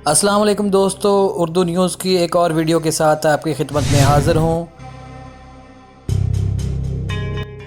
السلام علیکم دوستو، اردو نیوز کی ایک اور ویڈیو کے ساتھ آپ کی خدمت میں حاضر ہوں۔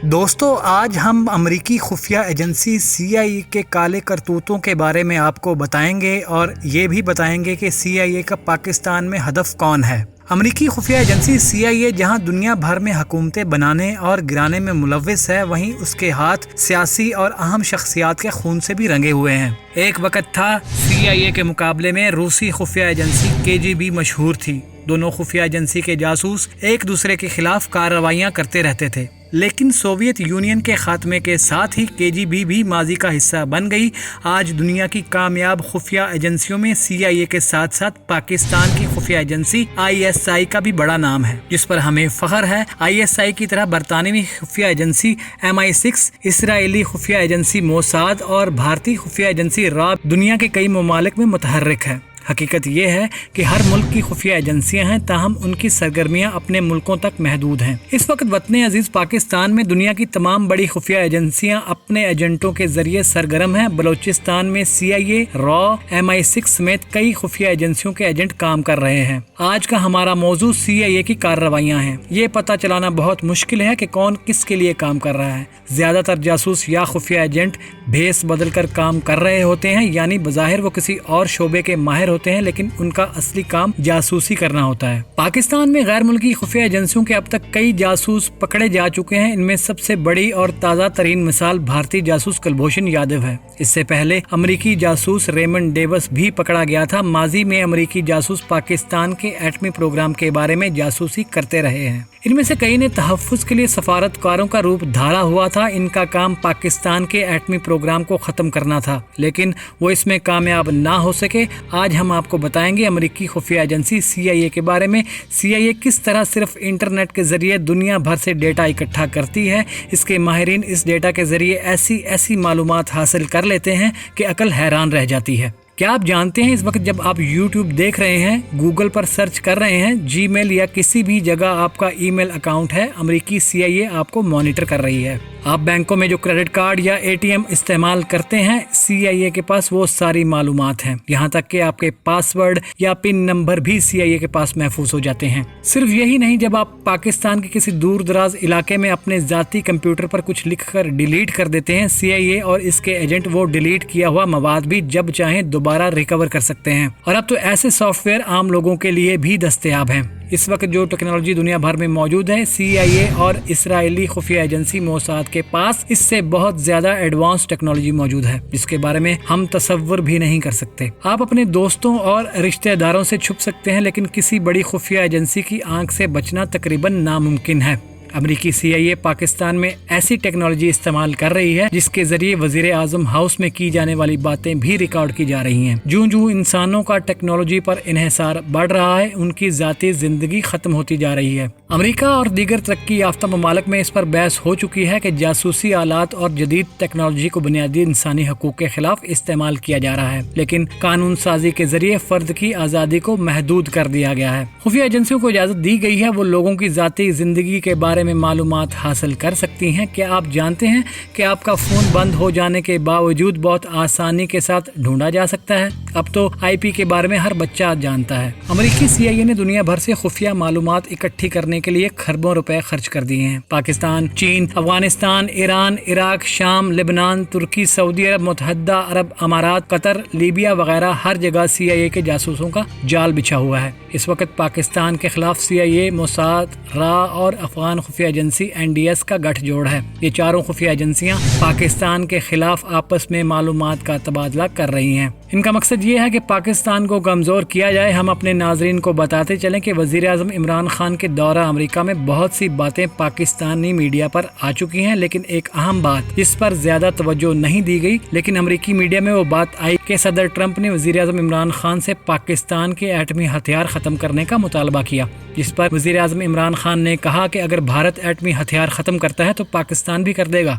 دوستو، آج ہم امریکی خفیہ ایجنسی CIA کے کالے کرتوتوں کے بارے میں آپ کو بتائیں گے اور یہ بھی بتائیں گے کہ CIA کا پاکستان میں ہدف کون ہے۔ امریکی خفیہ ایجنسی CIA جہاں دنیا بھر میں حکومتیں بنانے اور گرانے میں ملوث ہے، وہیں اس کے ہاتھ سیاسی اور اہم شخصیات کے خون سے بھی رنگے ہوئے ہیں۔ ایک وقت تھا CIA کے مقابلے میں روسی خفیہ ایجنسی KGB مشہور تھی۔ دونوں خفیہ ایجنسی کے جاسوس ایک دوسرے کے خلاف کارروائیاں کرتے رہتے تھے، لیکن سوویت یونین کے خاتمے کے ساتھ ہی KGB بھی ماضی کا حصہ بن گئی۔ آج دنیا کی کامیاب خفیہ ایجنسیوں میں CIA کے ساتھ ساتھ پاکستان کی خفیہ ایجنسی ISI کا بھی بڑا نام ہے، جس پر ہمیں فخر ہے۔ ISI کی طرح برطانوی خفیہ ایجنسی MI6، اسرائیلی خفیہ ایجنسی موساد اور بھارتی خفیہ ایجنسی راب دنیا کے کئی ممالک میں متحرک ہے۔ حقیقت یہ ہے کہ ہر ملک کی خفیہ ایجنسیاں ہیں، تاہم ان کی سرگرمیاں اپنے ملکوں تک محدود ہیں۔ اس وقت وطن عزیز پاکستان میں دنیا کی تمام بڑی خفیہ ایجنسیاں اپنے ایجنٹوں کے ذریعے سرگرم ہیں۔ بلوچستان میں CIA، را، MI6 سمیت کئی خفیہ ایجنسیوں کے ایجنٹ کام کر رہے ہیں۔ آج کا ہمارا موضوع CIA کی کارروائیاں ہیں۔ یہ پتہ چلانا بہت مشکل ہے کہ کون کس کے لیے کام کر رہا ہے۔ زیادہ تر جاسوس یا خفیہ ایجنٹ بھیس بدل کر کام کر رہے ہوتے ہیں، یعنی بظاہر وہ کسی اور شعبے کے ماہر ہوتے ہیں، لیکن ان کا اصلی کام جاسوسی کرنا ہوتا ہے۔ پاکستان میں غیر ملکی خفیہ ایجنسیوں کے اب تک کئی جاسوس پکڑے جا چکے ہیں۔ ان میں سب سے بڑی اور تازہ ترین مثال بھارتی جاسوس کلبھوشن یادو ہے۔ اس سے پہلے امریکی جاسوس ریمنڈ ڈیوس بھی پکڑا گیا تھا۔ ماضی میں امریکی جاسوس پاکستان کے ایٹمی پروگرام کے بارے میں جاسوسی کرتے رہے ہیں۔ ان میں سے کئی نے تحفظ کے لیے سفارتکاروں کا روپ دھارا ہوا تھا۔ ان کا کام پاکستان کے ایٹمی پروگرام کو ختم کرنا تھا، لیکن وہ اس میں کامیاب نہ ہو سکے۔ آج ہم آپ کو بتائیں گے امریکی خفیہ ایجنسی CIA کے بارے میں۔ CIA کس طرح صرف انٹرنیٹ کے ذریعے دنیا بھر سے ڈیٹا اکٹھا کرتی ہے۔ اس کے ماہرین اس ڈیٹا کے ذریعے ایسی معلومات حاصل کر لیتے ہیں کہ عقل حیران رہ جاتی ہے۔ کیا آپ جانتے ہیں اس وقت جب آپ YouTube دیکھ رہے ہیں، گوگل پر سرچ کر رہے ہیں، Gmail یا کسی بھی جگہ آپ کا ای میل اکاؤنٹ ہے، امریکی CIA آپ کو مانیٹر کر رہی ہے۔ آپ بینکوں میں جو کریڈٹ کارڈ یا ATM استعمال کرتے ہیں، CIA کے پاس وہ ساری معلومات ہیں۔ یہاں تک کہ آپ کے پاسورڈ یا پن نمبر بھی CIA کے پاس محفوظ ہو جاتے ہیں۔ صرف یہی نہیں، جب آپ پاکستان کے کسی دور دراز علاقے میں اپنے ذاتی کمپیوٹر پر کچھ لکھ کر ڈیلیٹ کر دیتے ہیں، CIA اور اس کے ایجنٹ وہ ڈیلیٹ کیا ہوا مواد بھی جب چاہیں دوبارہ ریکور کر سکتے ہیں۔ اور اب تو ایسے سافٹ ویئر عام لوگوں کے لیے بھی دستیاب ہیں۔ اس وقت جو ٹیکنالوجی دنیا بھر میں موجود ہے، CIA اور اسرائیلی خفیہ ایجنسی موساد کے پاس اس سے بہت زیادہ ایڈوانس ٹیکنالوجی موجود ہے، جس کے بارے میں ہم تصور بھی نہیں کر سکتے۔ آپ اپنے دوستوں اور رشتہ داروں سے چھپ سکتے ہیں، لیکن کسی بڑی خفیہ ایجنسی کی آنکھ سے بچنا تقریباً ناممکن ہے۔ امریکی CIA پاکستان میں ایسی ٹیکنالوجی استعمال کر رہی ہے جس کے ذریعے وزیر اعظم ہاؤس میں کی جانے والی باتیں بھی ریکارڈ کی جا رہی ہیں۔ جوں انسانوں کا ٹیکنالوجی پر انحصار بڑھ رہا ہے، ان کی ذاتی زندگی ختم ہوتی جا رہی ہے۔ امریکہ اور دیگر ترقی یافتہ ممالک میں اس پر بحث ہو چکی ہے کہ جاسوسی آلات اور جدید ٹیکنالوجی کو بنیادی انسانی حقوق کے خلاف استعمال کیا جا رہا ہے، لیکن قانون سازی کے ذریعے فرد کی آزادی کو محدود کر دیا گیا ہے۔ خفیہ ایجنسیوں کو اجازت دی گئی ہے وہ لوگوں کی ذاتی زندگی کے بارے میں معلومات حاصل کر سکتی ہیں۔ کیا آپ جانتے ہیں کہ آپ کا فون بند ہو جانے کے باوجود بہت آسانی کے ساتھ ڈھونڈا جا سکتا ہے؟ اب تو IP کے بارے میں ہر بچہ جانتا ہے۔ امریکی CIA نے دنیا بھر سے خفیہ معلومات اکٹھی کرنے کے لیے کھربوں روپے خرچ کر دیے ہیں۔ پاکستان، چین، افغانستان، ایران، عراق، شام، لبنان، ترکی، سعودی عرب، متحدہ عرب امارات، قطر، لیبیا وغیرہ ہر جگہ CIA کے جاسوسوں کا جال بچھا ہوا ہے۔ اس وقت پاکستان کے خلاف CIA، موساد، را اور افغان خفیہ ایجنسی NDS کا گٹھ جوڑ ہے۔ یہ چاروں خفیہ ایجنسیاں پاکستان کے خلاف آپس میں معلومات کا تبادلہ کر رہی ہیں۔ ان کا مقصد یہ ہے کہ پاکستان کو کمزور کیا جائے۔ ہم اپنے ناظرین کو بتاتے چلیں کہ وزیر اعظم عمران خان کے دورہ امریکہ میں بہت سی باتیں پاکستانی میڈیا پر آ چکی ہیں، لیکن ایک اہم بات جس پر زیادہ توجہ نہیں دی گئی، لیکن امریکی میڈیا میں وہ بات آئی کہ صدر ٹرمپ نے وزیر اعظم عمران خان سے پاکستان کے ایٹمی ہتھیار ختم کرنے کا مطالبہ کیا، جس پر وزیر اعظم عمران خان نے کہا کہ اگر بھارت ایٹمی ہتھیار ختم کرتا ہے تو پاکستان بھی کر دے گا۔